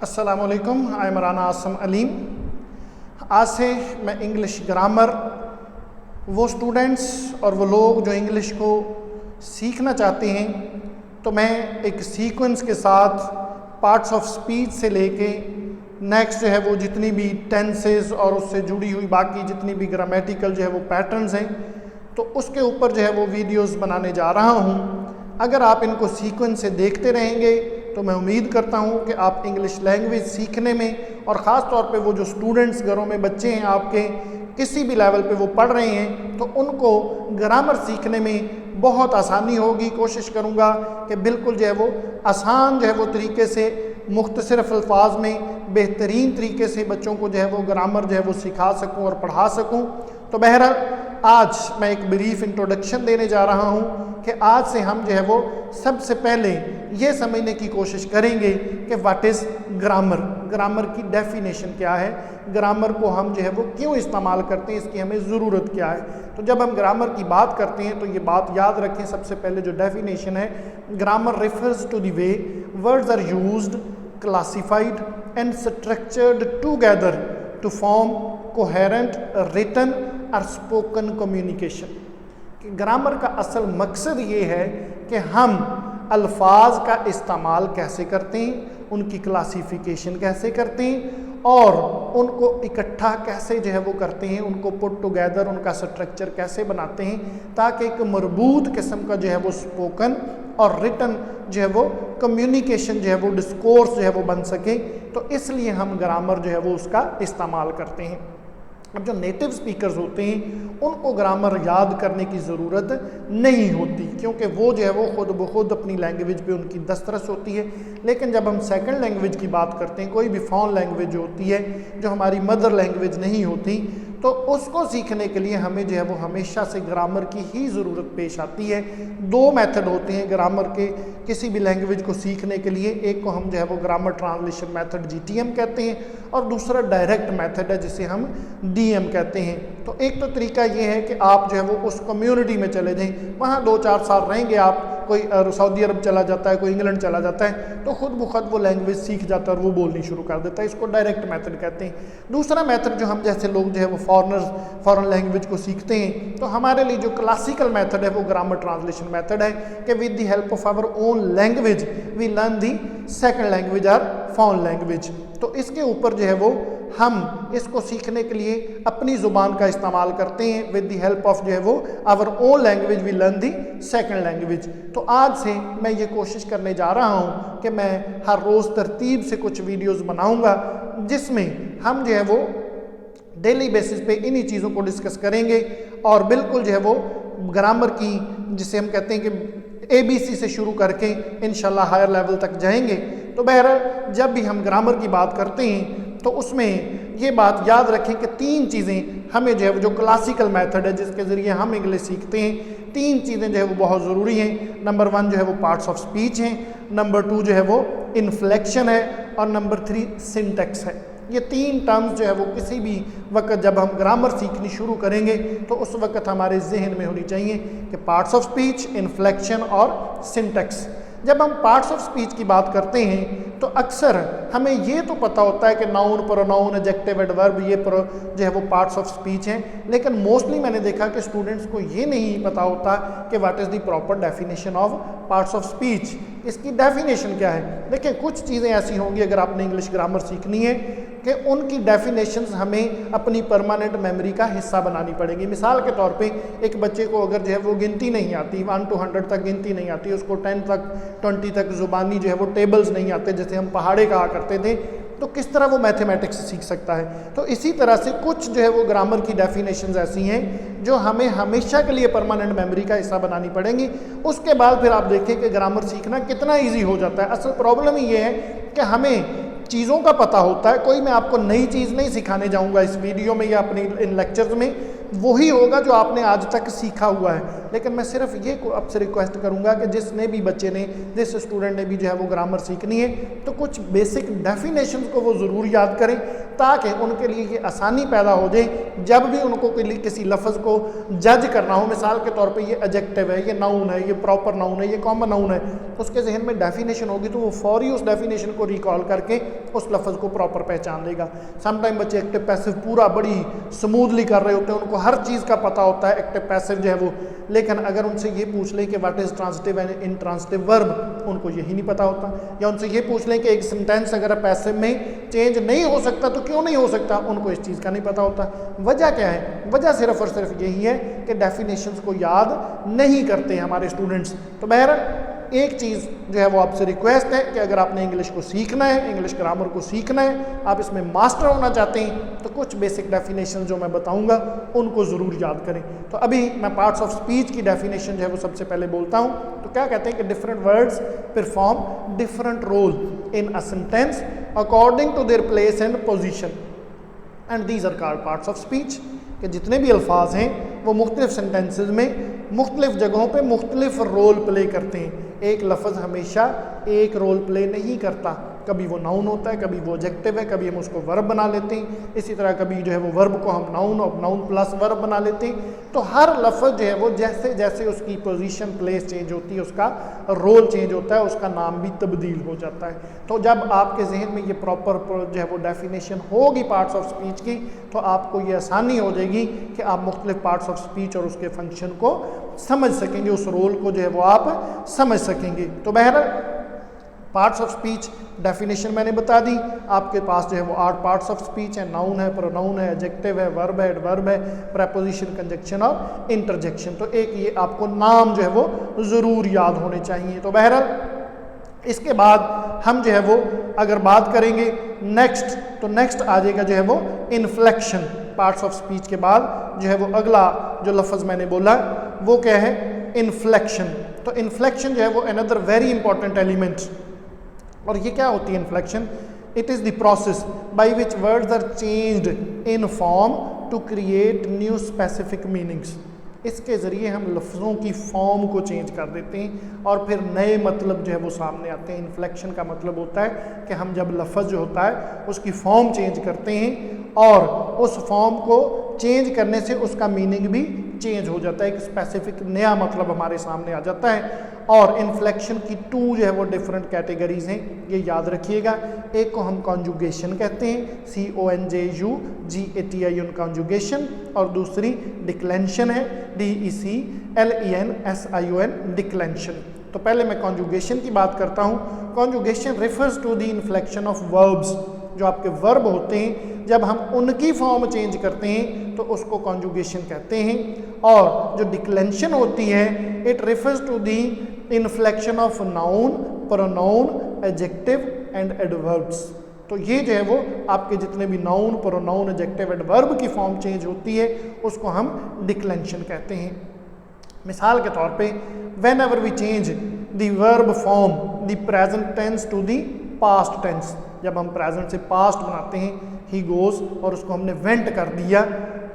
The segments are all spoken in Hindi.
अस्सलामुअलैकुम, आई एम राना आसम अलीम। आज से मैं इंग्लिश ग्रामर, वो स्टूडेंट्स और वो लोग जो इंग्लिश को सीखना चाहते हैं, तो मैं एक सीक्वेंस के साथ पार्ट्स ऑफ स्पीच से लेके नेक्स्ट जो है वो जितनी भी टेंसेस और उससे जुड़ी हुई बाकी जितनी भी ग्रामेटिकल जो है वो पैटर्न्स हैं, तो उसके ऊपर जो है वो वीडियोस बनाने जा रहा हूँ। अगर आप इनको सीक्वेंस से देखते रहेंगे तो मैं उम्मीद करता हूँ कि आप इंग्लिश लैंग्वेज सीखने में, और ख़ास तौर पे वो जो स्टूडेंट्स घरों में बच्चे हैं आपके, किसी भी लेवल पे वो पढ़ रहे हैं, तो उनको ग्रामर सीखने में बहुत आसानी होगी। कोशिश करूँगा कि बिल्कुल जो है वो आसान जो है वो तरीके से, मुख्तसर अल्फाज में बेहतरीन तरीके से बच्चों को जो है वो ग्रामर जो है वो सिखा सकूँ और पढ़ा सकूँ। तो बहरहाल आज मैं एक ब्रीफ इंट्रोडक्शन देने जा रहा हूँ कि आज से हम जो है वो सबसे पहले ये समझने की कोशिश करेंगे कि व्हाट इज़ ग्रामर, ग्रामर की डेफिनेशन क्या है, ग्रामर को हम जो है वो क्यों इस्तेमाल करते हैं, इसकी हमें ज़रूरत क्या है। तो जब हम ग्रामर की बात करते हैं तो ये बात याद रखें, सबसे पहले जो डेफिनेशन है, grammar refers to the way words are used, classified and structured together to form coherent written और स्पोकन कम्युनिकेशन। ग्रामर का असल मकसद ये है कि हम अल्फाज का इस्तेमाल कैसे करते हैं, उनकी क्लासिफिकेशन कैसे करते हैं और उनको इकट्ठा कैसे जो है वो करते हैं, उनको पुट टुगेदर, उनका स्ट्रक्चर कैसे बनाते हैं, ताकि एक मरबूत किस्म का जो है वो स्पोकन और रिटन जो है वो कम्युनिकेशन जो है वो डिस्कोर्स जो है वो बन सके। तो इसलिए हम ग्रामर जो है वो उसका इस्तेमाल करते हैं। अब जो नेटिव स्पीकर्स होते हैं उनको ग्रामर याद करने की ज़रूरत नहीं होती, क्योंकि वो जो है वो ख़ुद ब खुद अपनी लैंग्वेज पे उनकी दस्तरस होती है। लेकिन जब हम सेकंड लैंग्वेज की बात करते हैं, कोई भी फॉरेन लैंग्वेज होती है जो हमारी मदर लैंग्वेज नहीं होती, तो उसको सीखने के लिए हमें जो है वो हमेशा से ग्रामर की ही ज़रूरत पेश आती है। दो मेथड होते हैं ग्रामर के किसी भी लैंग्वेज को सीखने के लिए, एक को हम जो है वो ग्रामर ट्रांसलेशन मेथड GTM कहते हैं, और दूसरा डायरेक्ट मेथड है जिसे हम DM कहते हैं। तो एक तो तरीका ये है कि आप जो है वो उस कम्युनिटी में चले जाएं, वहाँ 2-4 साल रहेंगे आप, कोई सऊदी अरब चला जाता है, कोई इंग्लैंड चला जाता है, तो खुद ब खुद वो लैंग्वेज सीख जाता है और वो बोलनी शुरू कर देता है। इसको डायरेक्ट मेथड कहते हैं। दूसरा मेथड जो हम जैसे लोग जो है वो फॉरेन लैंग्वेज को सीखते हैं, तो हमारे लिए जो क्लासिकल मेथड है वो ग्रामर ट्रांसलेशन मेथड है कि with the help of our own language we learn the second language और फॉरेन लैंग्वेज। तो इसके ऊपर जो है वो हम इसको सीखने के लिए अपनी ज़ुबान का इस्तेमाल करते हैं। विद द हेल्प ऑफ जो है वो our own language we learn the second language. तो आज से मैं ये कोशिश करने जा रहा हूँ कि मैं हर रोज़ तरतीब से कुछ वीडियोस बनाऊँगा जिसमें हम जो है वो डेली बेसिस पे इन्हीं चीज़ों को डिस्कस करेंगे और बिल्कुल जो है वो ग्रामर की, जिसे हम कहते हैं कि ABC से शुरू करके इंशाल्लाह हायर लेवल तक जाएंगे। तो बहरहाल जब भी हम ग्रामर की बात करते हैं तो उसमें ये बात याद रखें कि 3 चीज़ें हमें जो है वो, जो क्लासिकल मेथड है जिसके ज़रिए हम इंग्लिश सीखते हैं, 3 चीज़ें जो है वो बहुत ज़रूरी हैं। नंबर 1 जो है वो पार्ट्स ऑफ स्पीच हैं, नंबर 2 जो है वो इन्फ्लेक्शन है, और नंबर 3 सिंटेक्स है। ये 3 टर्म्स जो है वो किसी भी वक्त जब हम ग्रामर सीखनी शुरू करेंगे तो उस वक्त हमारे जहन में होनी चाहिए कि पार्ट्स ऑफ स्पीच, इन्फ्लेक्शन और सिंटेक्स। जब हम पार्ट्स ऑफ स्पीच की बात करते हैं तो अक्सर हमें ये तो पता होता है कि नाउन, प्रोनाउन, एडजेक्टिव, एडवर्ब ये जो है वो पार्ट्स ऑफ स्पीच हैं, लेकिन मोस्टली मैंने देखा कि स्टूडेंट्स को ये नहीं पता होता कि what is the proper definition of parts of speech. इसकी डेफिनेशन क्या है? देखिए, कुछ चीज़ें ऐसी होंगी अगर आपने इंग्लिश ग्रामर सीखनी है कि उनकी डेफिनेशंस हमें अपनी परमानेंट मेमोरी का हिस्सा बनानी पड़ेगी। मिसाल के तौर पे एक बच्चे को अगर जो है वो गिनती नहीं आती, 1 to 100 तक गिनती नहीं आती, उसको 10 तक 20 तक ज़ुबानी जो है वो टेबल्स नहीं आते, जैसे हम पहाड़े कहा करते थे, तो किस तरह वो मैथमेटिक्स सीख सकता है? तो इसी तरह से कुछ जो है वो ग्रामर की डेफिनेशंस ऐसी हैं जो हमें हमेशा के लिए परमानेंट मेमोरी का हिस्सा बनानी पड़ेंगी। उसके बाद फिर आप देखें कि ग्रामर सीखना कितना ईजी हो जाता है। असल प्रॉब्लम ही ये है कि हमें चीज़ों का पता होता है, कोई मैं आपको नई चीज़ नहीं सिखाने जाऊंगा इस वीडियो में या अपनी इन लेक्चर्स में, वही होगा जो आपने आज तक सीखा हुआ है। लेकिन मैं सिर्फ ये आपसे रिक्वेस्ट करूंगा कि जिसने भी बच्चे ने, जिस स्टूडेंट ने भी जो है वो ग्रामर सीखनी है, तो कुछ बेसिक डेफिनेशंस को वो ज़रूर याद करें। ताकि उनके लिए ये आसानी पैदा हो जाए जब भी उनको किसी लफ्ज़ को जज करना हो। मिसाल के तौर पे ये एडजेक्टिव है, ये नाउन है, ये प्रॉपर नाउन है, ये कॉमन नाउन है, तो उसके जहन में डेफिनेशन होगी तो वो फौरी उस डेफिनेशन को रिकॉल करके उस लफ्ज़ को प्रॉपर पहचान लेगा। समटाइम बच्चे एक्टिव पैसिव पूरा बड़ी स्मूथली कर रहे होते हैं, उनको हर चीज़ का पता होता है एक्टिव पैसिव जो है वो, लेकिन अगर उनसे ये पूछ लें कि what is transitive and intransitive verb, उनको यही नहीं पता होता। या उनसे ये पूछ लें कि एक सेंटेंस अगर पैसिव में चेंज नहीं हो सकता तो क्यों नहीं हो सकता, उनको इस चीज़ का नहीं पता होता। वजह क्या है? वजह सिर्फ और सिर्फ यही है कि डेफिनेशंस को याद नहीं करते हमारे स्टूडेंट्स। तो बहरहाल एक चीज़ जो है वो आपसे रिक्वेस्ट है कि अगर आपने इंग्लिश को सीखना है, इंग्लिश ग्रामर को सीखना है, आप इसमें मास्टर होना चाहते हैं, तो कुछ बेसिक डेफिनेशन जो मैं बताऊंगा उनको ज़रूर याद करें। तो अभी मैं पार्ट्स ऑफ स्पीच की डेफिनेशन जो है वो सबसे पहले बोलता हूँ। तो क्या कहते हैं कि different words perform different role in a sentence according to their place and position and these are called parts of speech. कि जितने भी अल्फाज हैं वो मुख्तलिफ सेंटेंसेज में मुख्तलिफ जगहों पे मुख्तलिफ रोल प्ले करते हैं। एक लफ्ज़ हमेशा एक रोल प्ले नहीं करता, कभी वो नाउन होता है, कभी वो एडजेक्टिव है, कभी हम उसको वर्ब बना लेते हैं। इसी तरह कभी जो है वो वर्ब को हम नाउन और नाउन प्लस वर्ब बना लेते हैं। तो हर लफ्ज़ जो है वो जैसे जैसे उसकी पोजीशन प्लेस चेंज होती है, उसका रोल चेंज होता है, उसका नाम भी तब्दील हो जाता है। तो जब आपके जहन में ये प्रॉपर जो है वो डेफिनेशन होगी पार्ट्स ऑफ स्पीच की, तो आपको ये आसानी हो जाएगी कि आप मुख्तलिफ पार्ट्स ऑफ स्पीच और उसके फंक्शन को समझ सकेंगे, उस रोल को जो है वो आप समझ सकेंगे। तो बहरहाल पार्ट्स ऑफ स्पीच डेफिनेशन मैंने बता दी। आपके पास जो है वो 8 पार्ट्स ऑफ स्पीच है। नाउन है, प्रोनाउन है, एडजेक्टिव है, वर्ब है, एडवर्ब है, प्रेपोजिशन, कंजक्शन और इंटरजेक्शन। तो एक ये आपको नाम जो है वो ज़रूर याद होने चाहिए। तो बहरहाल इसके बाद हम जो है वो अगर बात करेंगे नेक्स्ट, तो नेक्स्ट आ जाएगा जो है वो इन्फ्लेक्शन। पार्ट्स ऑफ स्पीच के बाद जो है वो अगला जो लफ्ज़ मैंने बोला वो क्या है? इन्फ्लेक्शन। तो इन्फ्लेक्शन जो है वो अनदर वेरी इंपॉर्टेंट एलिमेंट। और ये क्या होती है inflection? It is the process by which words are changed in form to create new specific meanings. इसके ज़रिए हम लफ्ज़ों की फॉर्म को चेंज कर देते हैं और फिर नए मतलब जो है वो सामने आते हैं। इन्फ्लेक्शन का मतलब होता है कि हम जब लफ्ज़ जो होता है उसकी फॉर्म चेंज करते हैं और उस फॉर्म को चेंज करने से उसका मीनिंग भी चेंज हो जाता है, एक स्पेसिफिक नया मतलब हमारे सामने आ जाता है। और इन्फ्लेक्शन की 2 जो है वो डिफरेंट कैटेगरीज हैं, ये याद रखिएगा। एक को हम कॉन्जुगेशन कहते हैं, CONJUGATION कॉन्जुगेशन, और दूसरी डिक्लेंशन है, DECLENSION डिक्लेंशन। तो पहले मैं कॉन्जुगेशन की बात करता हूँ। Conjugation refers to the inflection of verbs. जो आपके वर्ब होते हैं जब हम उनकी फॉर्म चेंज करते हैं तो उसको कॉन्जुगेशन कहते हैं। और जो डिक्लेंशन होती है it refers to the inflection of noun, pronoun, adjective and adverbs. तो ये जो है वो आपके जितने भी नाउन, प्रोनाउन, एडजेक्टिव, एडवर्ब की फॉर्म चेंज होती है उसको हम डिक्लेंशन कहते हैं। मिसाल के तौर पे whenever we change the verb form the present tense to the past tense, जब हम प्रेजेंट से पास्ट बनाते हैं, ही गोज, और उसको हमने वेंट कर दिया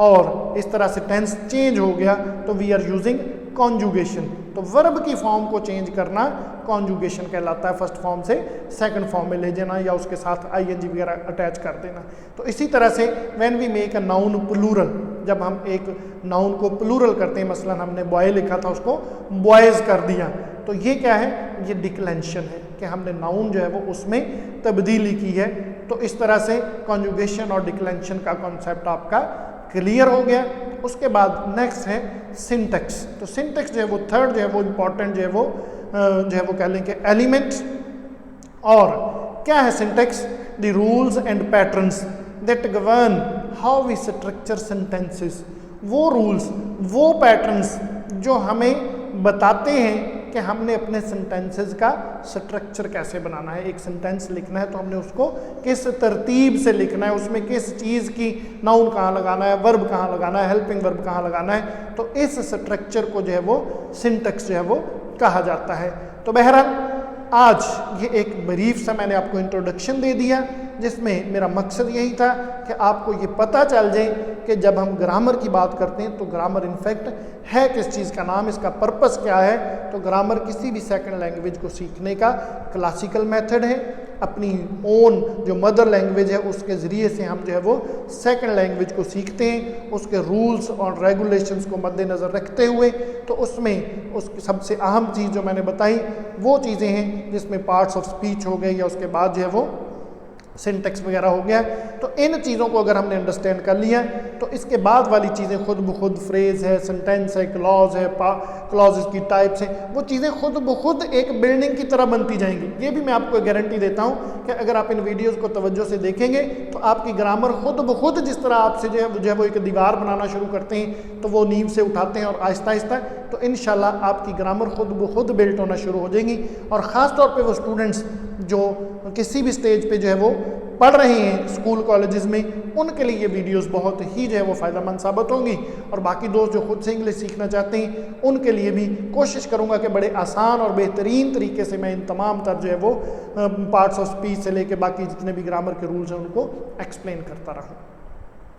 और इस तरह से टेंस चेंज हो गया, तो वी आर यूजिंग कॉन्जुगेशन। तो वर्ब की फॉर्म को चेंज करना कॉन्जुगेशन कहलाता है। फर्स्ट फॉर्म से सेकंड फॉर्म में ले जाना या उसके साथ ING वगैरह अटैच कर देना। तो इसी तरह से when we make a noun plural, जब हम एक नाउन को प्लूरल करते हैं, मसलन हमने बॉय लिखा था उसको बॉयज़ कर दिया, तो ये क्या है? ये डिक्लेंशन है कि हमने नाउन जो है वो उसमें तब्दीली की है। तो इस तरह से कॉन्जुगेशन और डिक्लेंशन का कॉन्सेप्ट आपका क्लियर हो गया। उसके बाद नेक्स्ट है सिंटेक्स। तो सिंटेक्स जो है वो थर्ड जो है वो इम्पॉर्टेंट जो है वो कह लें कि एलिमेंट। और क्या है syntax? The rules and patterns that govern how we structure sentences. वो रूल्स, वो पैटर्न्स जो हमें बताते हैं कि हमने अपने सेंटेंसेस का स्ट्रक्चर कैसे बनाना है। एक सेंटेंस लिखना है तो हमने उसको किस तरतीब से लिखना है, उसमें किस चीज़ की नाउन कहाँ लगाना है, वर्ब कहाँ लगाना है, हेल्पिंग वर्ब कहाँ लगाना है। तो इस स्ट्रक्चर को जो है वो सिंटेक्स जो है वो कहा जाता है। तो बहरहाल आज ये एक ब्रीफ सा मैंने आपको इंट्रोडक्शन दे दिया, जिसमें मेरा मकसद यही था कि आपको ये पता चल जाए कि जब हम ग्रामर की बात करते हैं तो ग्रामर इनफैक्ट है किस चीज़ का नाम, इसका पर्पस क्या है। तो ग्रामर किसी भी सेकंड लैंग्वेज को सीखने का क्लासिकल मेथड है अपनी ओन जो मदर लैंग्वेज है उसके ज़रिए से हम जो है वो सेकंड लैंग्वेज को सीखते हैं, उसके रूल्स और रेगुलेशंस को मद्देनज़र रखते हुए। तो उसमें उसकी सबसे अहम चीज़ जो मैंने बताई वो चीज़ें हैं जिसमें पार्ट्स ऑफ स्पीच हो गए या उसके बाद जो है वो सिंटेक्स वगैरह हो गया। तो इन चीज़ों को अगर हमने अंडरस्टैंड कर लिया तो इसके बाद वाली चीज़ें खुद ब खुद, फ्रेज़ है, सेंटेंस है, क्लॉज है, क्लॉज की टाइप्स हैं, वो चीज़ें खुद ब खुद एक बिल्डिंग की तरह बनती जाएंगी। ये भी मैं आपको गारंटी देता हूँ कि अगर आप इन वीडियोज़ को तवज्जो से देखेंगे तो आपकी ग्रामर खुद ब खुद जिस तरह आपसे जो है वो एक दीवार बनाना शुरू करते हैं तो वो नींव से उठाते हैं और आहिस्ता आहिस्ता, तो इंशाल्लाह आपकी ग्रामर खुद ब खुद बिल्ट होना शुरू हो जाएगी। और ख़ास तौर पे वो स्टूडेंट्स जो किसी भी स्टेज पे जो है वो पढ़ रहे हैं स्कूल कॉलेजेस में, उनके लिए ये वीडियोस बहुत ही जो है वो फ़ायदेमंद साबित होंगी। और बाकी दोस्त जो खुद से इंग्लिश सीखना चाहते हैं उनके लिए भी कोशिश करूँगा कि बड़े आसान और बेहतरीन तरीके से मैं इन तमाम तर जो है वो पार्ट्स ऑफ स्पीच से लेके बाकी जितने भी ग्रामर के रूल्स हैं उनको एक्सप्लेन करता रहूँ।